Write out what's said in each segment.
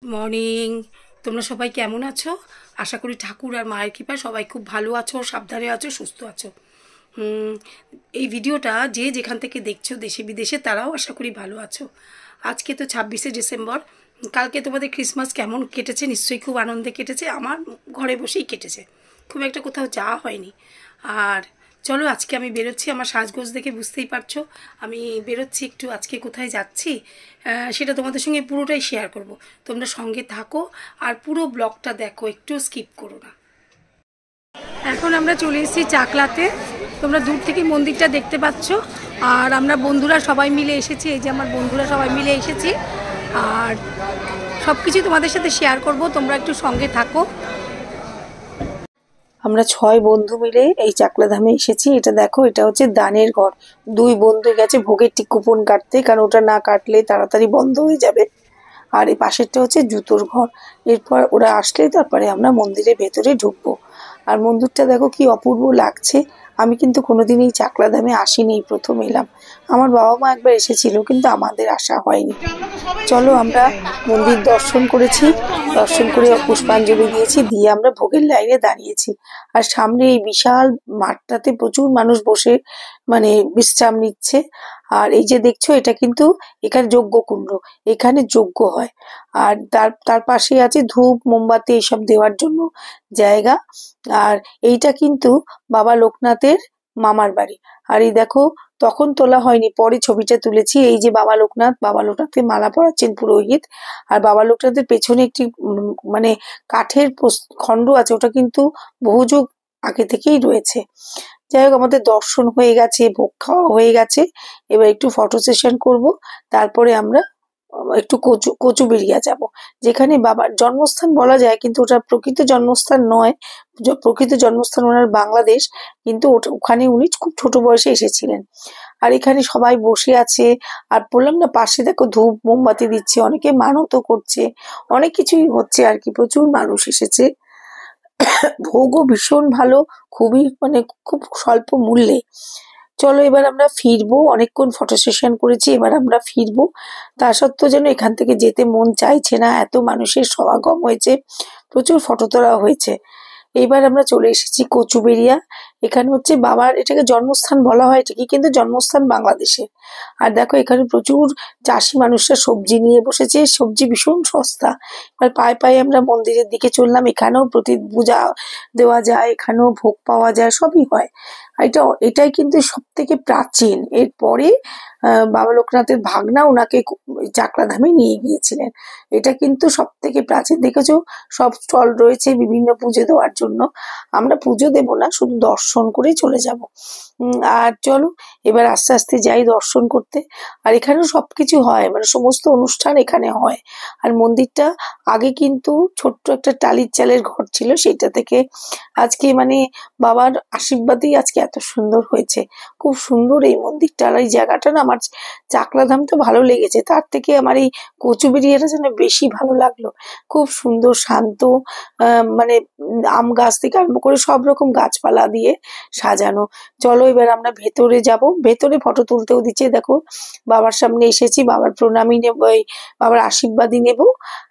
Morning. তোমরা সবাই কেমন আছো? আশা করি ঠাকুর আর মায়ের কৃপায় সবাই খুব ভালো আছো, সাবধানে আছো, সুস্থ আছো। এই ভিডিওটা যে যেখান থেকে দেখছো দেশে বিদেশে তারাও আশা করি ভালো আছো। আজকে তো 26শে ডিসেম্বর। কালকে তোমাদের ক্রিসমাস কেমন কেটেছে? নিশ্চয়ই খুব আনন্দে কেটেছে। আমার ঘরে বসেই কেটেছে, খুব একটা কোথাও যাওয়া হয়নি। আর চলো আজকে আমি বেরোচ্ছি, আমার সাজগোজ দেখে বুঝতেই পারছো আমি বেরোচ্ছি একটু। আজকে কোথায় যাচ্ছি সেটা তোমাদের সঙ্গে পুরোটাই শেয়ার করব। তোমরা সঙ্গে থাকো আর পুরো ব্লগটা দেখো, একটু স্কিপ করো না। এখন আমরা চলে এসেছি চাকলাতে। তোমরা দূর থেকে মন্দিরটা দেখতে পাচ্ছ। আর আমরা বন্ধুরা সবাই মিলে এসেছি, এই যে আমার বন্ধুরা সবাই মিলে এসেছি। আর সব কিছু তোমাদের সাথে শেয়ার করব, তোমরা একটু সঙ্গে থাকো। আমরা 6 বন্ধু মিলে এই চাকলাধামে এসেছি। এটা দেখো, এটা হচ্ছে দানের ঘর। 2 বন্ধু গেছে ভোগের কুপন কাটতে, কারণ ওটা না কাটলে তাড়াতাড়ি বন্ধ হয়ে যাবে। আর এই পাশেরটা হচ্ছে জুতোর ঘর। এরপর ওরা আসলে তারপরে আমরা মন্দিরের ভেতরে ঢুকবো। আর মন্দিরটা দেখো কি অপূর্ব লাগছে। আমি কিন্তু কোনোদিন এই চাকলাধামে আসিনি, প্রথম এলাম। আমার বাবা মা একবার এসেছিল, কিন্তু আমাদের আসা হয়নি। চলো, আমরা মন্দির দর্শন করেছি, দর্শন করে পুষ্পাঞ্জলি দিয়েছি, দিয়ে আমরা ভোগের লাইনে দাঁড়িয়েছি। আর সামনে এই বিশাল মাঠটাতে প্রচুর মানুষ বসে বিশ্রাম নিচ্ছে। আর এই যে দেখছো, এটা কিন্তু এখানে যজ্ঞকুণ্ড, এখানে যজ্ঞ হয়। আর তার পাশে আছে ধূপ মোমবাতি এইসব দেওয়ার জন্য জায়গা। আর এইটা কিন্তু বাবা লোকনাথের মামার বাড়ি। আর এই দেখো, তখন তোলা হয়নি, পরে ছবিটা তুলেছি। এই যে বাবা লোকনাথের মালা পরাচ্ছেন পুরোহিত। আর বাবা লোকনাথের পেছনে একটি কাঠের খণ্ড আছে, ওটা কিন্তু বহু যুগ আগে থেকেই রয়েছে। যাই হোক, আমাদের দর্শন হয়ে গেছে, ভোগ খাওয়া হয়ে গেছে। এবার একটু ফটো সেশন করব, তারপরে আমরা একটু কচুবেড়িয়া যাব, যেখানে বাবার জন্মস্থান বলা যায়, কিন্তু ওটা প্রকৃত জন্মস্থান নয়। প্রকৃত জন্মস্থান ওনার বাংলাদেশ, কিন্তু ওখানে উনি খুব ছোট বয়সে এসেছিলেন। আর এখানে সবাই বসে আছে। আর বললাম না, পাশে দেখো ধূপ মোমবাতি দিচ্ছে, অনেকে মানতও করছে, অনেক কিছুই হচ্ছে আর কি। প্রচুর মানুষ এসেছে। ভোগও ভীষণ ভালো, খুবই খুব স্বল্প মূল্যে। চলো এবার আমরা ফিরবো, অনেকক্ষণ ফটো সেশন করেছি, এবার আমরা ফিরবো। তা সত্ত্বেও যেন এখান থেকে যেতে মন চাইছে না, এত মানুষের সমাগম হয়েছে, প্রচুর ফটো তোলা হয়েছে। এইবার আমরা চলে এসেছি কচুবেড়িয়া। এখানে হচ্ছে বাবার, এটাকে জন্মস্থান বলা হয় ঠিকই, কিন্তু জন্মস্থান বাংলাদেশে। আর দেখো, এখানে প্রচুর চাষি মানুষরা সবজি নিয়ে বসেছে, সবজি ভীষণ সস্তা। এবার পায়ে পায়ে আমরা মন্দিরের দিকে চললাম। এখানেও প্রতি পূজা দেওয়া যায়, এখানেও ভোগ পাওয়া যায়, সবই হয়। এটাই কিন্তু সব থেকে প্রাচীন। এরপরে বাবা লোকনাথের ভাগনা ওনাকে চাকলাধামে নিয়ে গিয়েছিলেন। এটা কিন্তু সব থেকে প্রাচীন। দেখেছো, সব স্টল রয়েছে বিভিন্ন পুজো দেওয়ার জন্য। আমরা পুজো দেব না, শুধু দর্শন করে চলে যাব। আর চলো এবার আস্তে আস্তে যাই দর্শন করতে। আর এখানেও সবকিছু হয়, সমস্ত অনুষ্ঠান এখানে হয়। আর মন্দিরটা আগে কিন্তু ছোট্ট একটা টালির চালের ঘর ছিল, সেটা থেকে আজকে বাবার আশীর্বাদেই আজকে এত সুন্দর হয়েছে। খুব সুন্দর এই মন্দিরটা। আর এই জায়গাটা না, আমার চাকলাধামটা ভালো লেগেছে, তার থেকে আমার এই কচুবেড়িয়াটা যেন বেশি ভালো লাগলো। খুব সুন্দর, শান্ত, আম গাছ থেকে আরম্ভ করে সব রকম গাছপালা দিয়ে সাজানো। চলো এবার আমরা ভেতরে যাব। ভেতরে ফটো তুলতেও দিচ্ছে। দেখো, বাবার সামনে এসেছি, বাবার প্রণামী নেব, বাবার আশীর্বাদই নেব,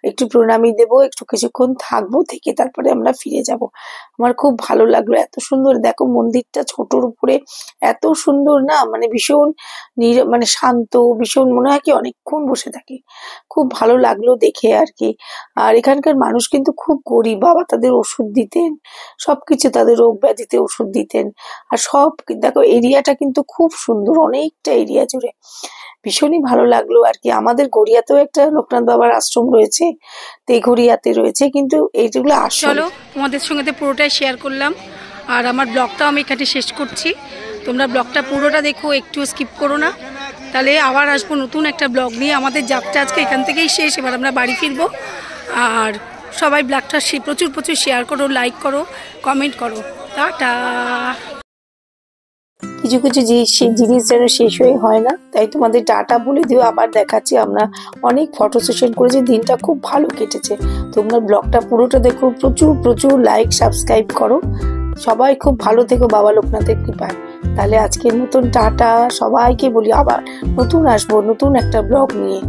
একটু প্রণামী দেব, একটু কিছুক্ষণ থাকবো, থেকে তারপরে আমরা ফিরে যাব। আমার খুব ভালো লাগলো, এত সুন্দর। দেখো মন্দিরটা ছোটর উপরে এত সুন্দর না, ভীষণ শান্ত, ভীষণ মনে হয় কি অনেকক্ষণ বসে থাকি। খুব ভালো লাগলো দেখে আর কি। আর এখানকার মানুষ কিন্তু খুব গরিব। বাবা তাদের ওষুধ দিতেন, সবকিছু, তাদের রোগ ব্যাধিতে ওষুধ দিতেন। আর সব দেখো, এরিয়াটা কিন্তু খুব সুন্দর, অনেকটা এরিয়া জুড়ে। ভীষণই ভালো লাগলো আর কি। আমাদের গড়িয়াতেও একটা লোকনাথ বাবার আশ্রম রয়েছে, তেঘরিয়াতে রয়েছে, কিন্তু এইগুলো আসলে তোমাদের সঙ্গে পুরোটাই শেয়ার করলাম। আর আমার ব্লগটাও আমি এখানে শেষ করছি। তোমরা ব্লগটা পুরোটা দেখো, একটু স্কিপ করো না, তাহলে আবার আসবো নতুন একটা ব্লগ নিয়ে। আমাদের যাত্রা আজকে এখান থেকেই শেষ, এবার আমরা বাড়ি ফিরবো। আর সবাই ব্লগটা প্রচুর প্রচুর শেয়ার করো, লাইক করো, কমেন্ট করো। টাটা। কিছু কিছু জিনিস যেন শেষ হয়ে হয় না, তাই তোমাদের টাটা বলে দিও। আবার দেখাচ্ছি, আমরা অনেক ফটো সেশন করেছি, দিনটা খুব ভালো কেটেছে। তোমরা ব্লগটা পুরোটা দেখো, প্রচুর প্রচুর লাইক সাবস্ক্রাইব করো। সবাই খুব ভালো থেকো বাবা লোকনাথের কৃপায়। তাহলে আজকের মতন টাটা। সবাইকে বলি আবার নতুন আসবো, নতুন একটা ব্লগ নিয়ে।